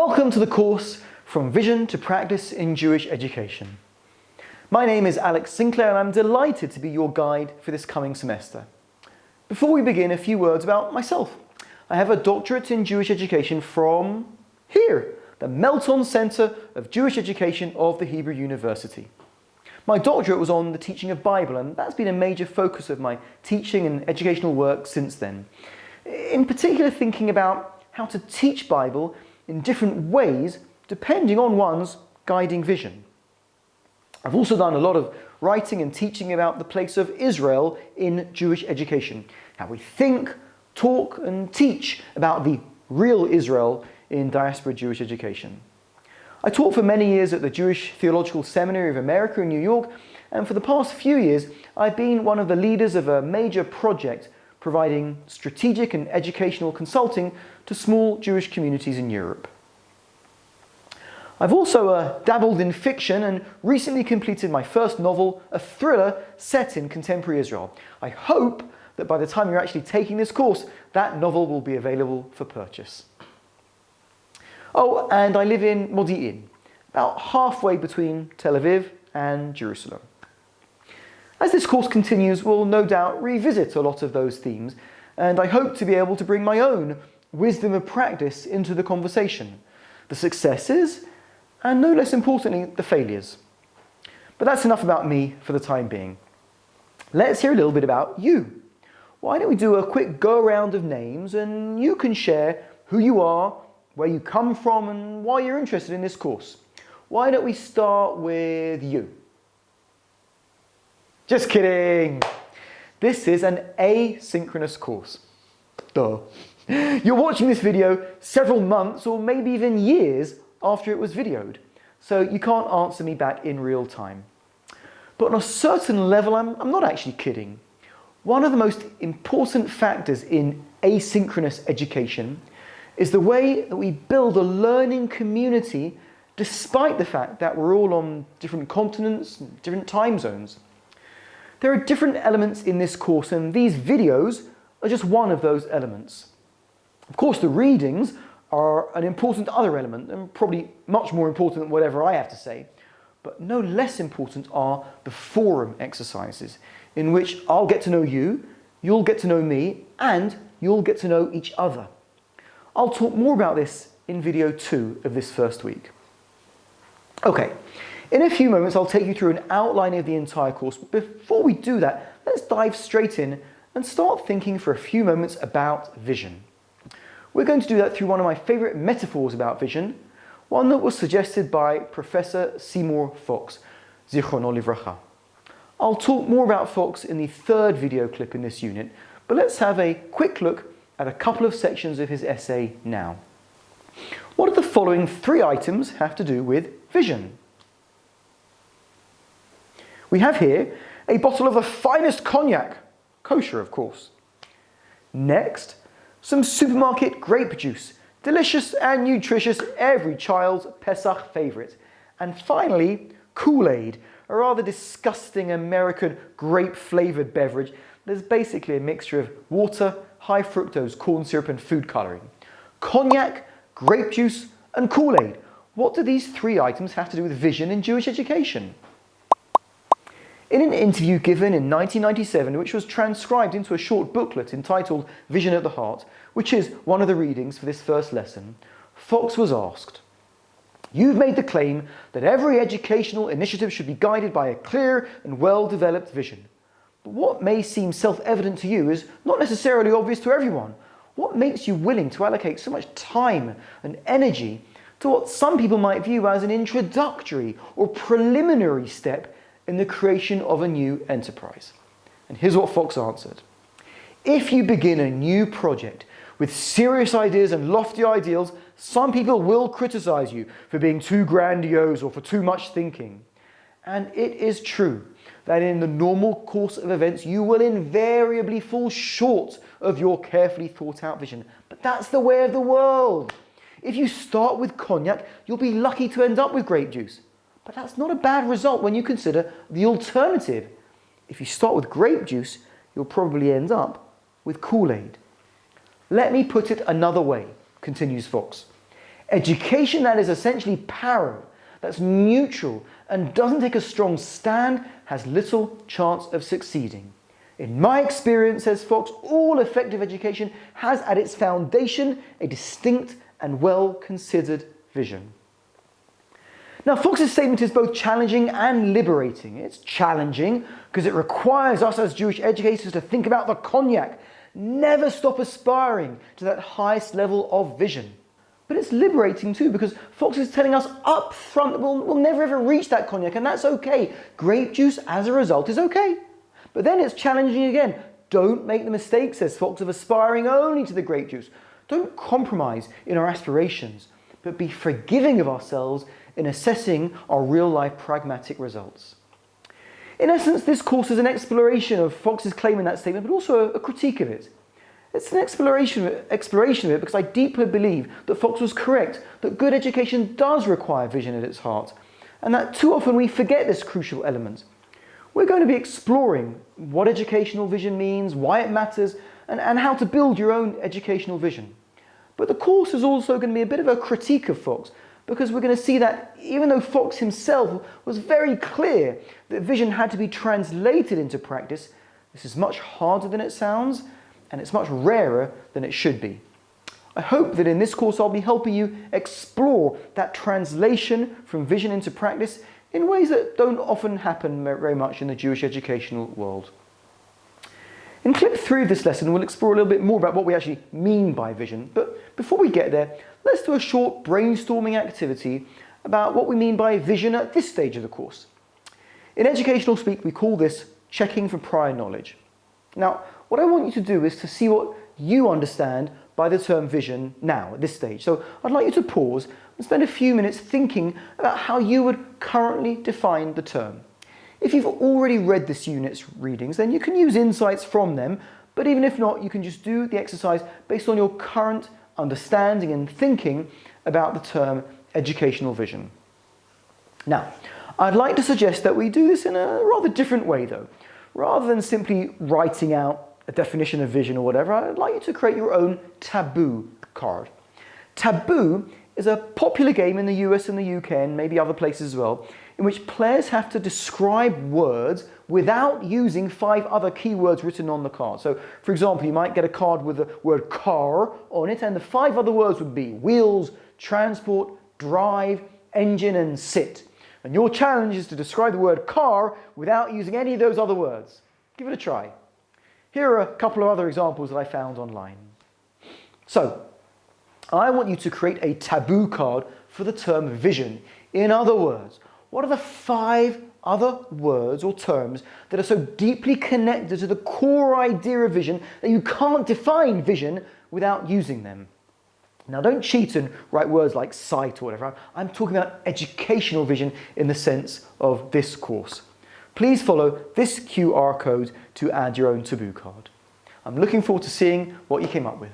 Welcome to the course From Vision to Practice in Jewish Education. My name is Alex Sinclair and I'm delighted to be your guide for this coming semester. Before we begin, a few words about myself. I have a doctorate in Jewish education from here, the Melton Center of Jewish Education of the Hebrew University. My doctorate was on the teaching of Bible, and that's been a major focus of my teaching and educational work since then. In particular, thinking about how to teach Bible in different ways depending on one's guiding vision. I've also done a lot of writing and teaching about the place of Israel in Jewish education, how we think, talk and teach about the real Israel in diaspora Jewish education. I taught for many years at the Jewish Theological Seminary of America in New York, and for the past few years I've been one of the leaders of a major project providing strategic and educational consulting to small Jewish communities in Europe. I've also dabbled in fiction and recently completed my first novel, a thriller set in contemporary Israel. I hope that by the time you're actually taking this course, that novel will be available for purchase. Oh, and I live in Modi'in, about halfway between Tel Aviv and Jerusalem. As this course continues, we'll no doubt revisit a lot of those themes, and I hope to be able to bring my own wisdom of practice into the conversation, the successes, and no less importantly, the failures. But that's enough about me for the time being. Let's hear a little bit about you. Why don't we do a quick go-around of names, and you can share who you are, where you come from, and why you're interested in this course. Why don't we start with you? Just kidding! This is an asynchronous course. Duh. You're watching this video several months or maybe even years after it was videoed, so you can't answer me back in real time. But on a certain level, I'm not actually kidding. One of the most important factors in asynchronous education is the way that we build a learning community despite the fact that we're all on different continents and different time zones. There are different elements in this course, and these videos are just one of those elements. Of course, the readings are an important other element, and probably much more important than whatever I have to say. But no less important are the forum exercises, in which I'll get to know you, you'll get to know me, and you'll get to know each other. I'll talk more about this in video 2 of this first week. Okay, in a few moments I'll take you through an outline of the entire course, but before we do that, let's dive straight in and start thinking for a few moments about vision. We're going to do that through one of my favourite metaphors about vision, one that was suggested by Professor Seymour Fox, Zichrono Livracha. I'll talk more about Fox in the third video clip in this unit, but let's have a quick look at a couple of sections of his essay now. What do the following 3 items have to do with vision? We have here a bottle of the finest cognac, kosher of course. Next, some supermarket grape juice, delicious and nutritious, every child's Pesach favourite. And finally, Kool-Aid, a rather disgusting American grape-flavoured beverage that is basically a mixture of water, high fructose corn syrup and food colouring. Cognac, grape juice and Kool-Aid. What do these 3 items have to do with vision in Jewish education? In an interview given in 1997, which was transcribed into a short booklet entitled Vision at the Heart, which is one of the readings for this first lesson, Fox was asked, "You've made the claim that every educational initiative should be guided by a clear and well-developed vision. But what may seem self-evident to you is not necessarily obvious to everyone. What makes you willing to allocate so much time and energy to what some people might view as an introductory or preliminary step in the creation of a new enterprise?" And here's what Fox answered. "If you begin a new project with serious ideas and lofty ideals, some people will criticize you for being too grandiose or for too much thinking. And it is true that in the normal course of events, you will invariably fall short of your carefully thought out vision. But that's the way of the world. If you start with cognac, you'll be lucky to end up with grape juice. But that's not a bad result when you consider the alternative. If you start with grape juice, you'll probably end up with Kool-Aid. Let me put it another way, continues Fox. Education that is essentially paro, that's neutral and doesn't take a strong stand, has little chance of succeeding. In my experience, says Fox, all effective education has at its foundation a distinct and well-considered vision. Now, Fox's statement is both challenging and liberating. It's challenging because it requires us as Jewish educators to think about the cognac, never stop aspiring to that highest level of vision. But it's liberating too because Fox is telling us up front that we'll never ever reach that cognac, and that's okay. Grape juice as a result is okay. But then it's challenging again. Don't make the mistake, says Fox, of aspiring only to the grape juice. Don't compromise in our aspirations, but be forgiving of ourselves in assessing our real-life pragmatic results. In essence, this course is an exploration of Fox's claim in that statement, but also a critique of it. It's an exploration of it because I deeply believe that Fox was correct, that good education does require vision at its heart, and that too often we forget this crucial element. We're going to be exploring what educational vision means, why it matters, and how to build your own educational vision. But the course is also going to be a bit of a critique of Fox, because we're going to see that even though Fox himself was very clear that vision had to be translated into practice, this is much harder than it sounds, and it's much rarer than it should be. I hope that in this course I'll be helping you explore that translation from vision into practice in ways that don't often happen very much in the Jewish educational world. In clip 3 of this lesson, we'll explore a little bit more about what we actually mean by vision. But before we get there, let's do a short brainstorming activity about what we mean by vision at this stage of the course. In educational speak, we call this checking for prior knowledge. Now, what I want you to do is to see what you understand by the term vision now, at this stage. So I'd like you to pause and spend a few minutes thinking about how you would currently define the term. If you've already read this unit's readings, then you can use insights from them, but even if not, you can just do the exercise based on your current understanding and thinking about the term educational vision. Now, I'd like to suggest that we do this in a rather different way though. Rather than simply writing out a definition of vision or whatever, I'd like you to create your own taboo card. Taboo is a popular game in the US and the UK and maybe other places as well, in which players have to describe words without using 5 other keywords written on the card. So, for example, you might get a card with the word car on it, and the 5 other words would be wheels, transport, drive, engine, and sit. And your challenge is to describe the word car without using any of those other words. Give it a try. Here are a couple of other examples that I found online. So, I want you to create a taboo card for the term vision. In other words, what are the 5 other words or terms that are so deeply connected to the core idea of vision that you can't define vision without using them? Now, don't cheat and write words like sight or whatever. I'm talking about educational vision in the sense of this course. Please follow this QR code to add your own taboo card. I'm looking forward to seeing what you came up with.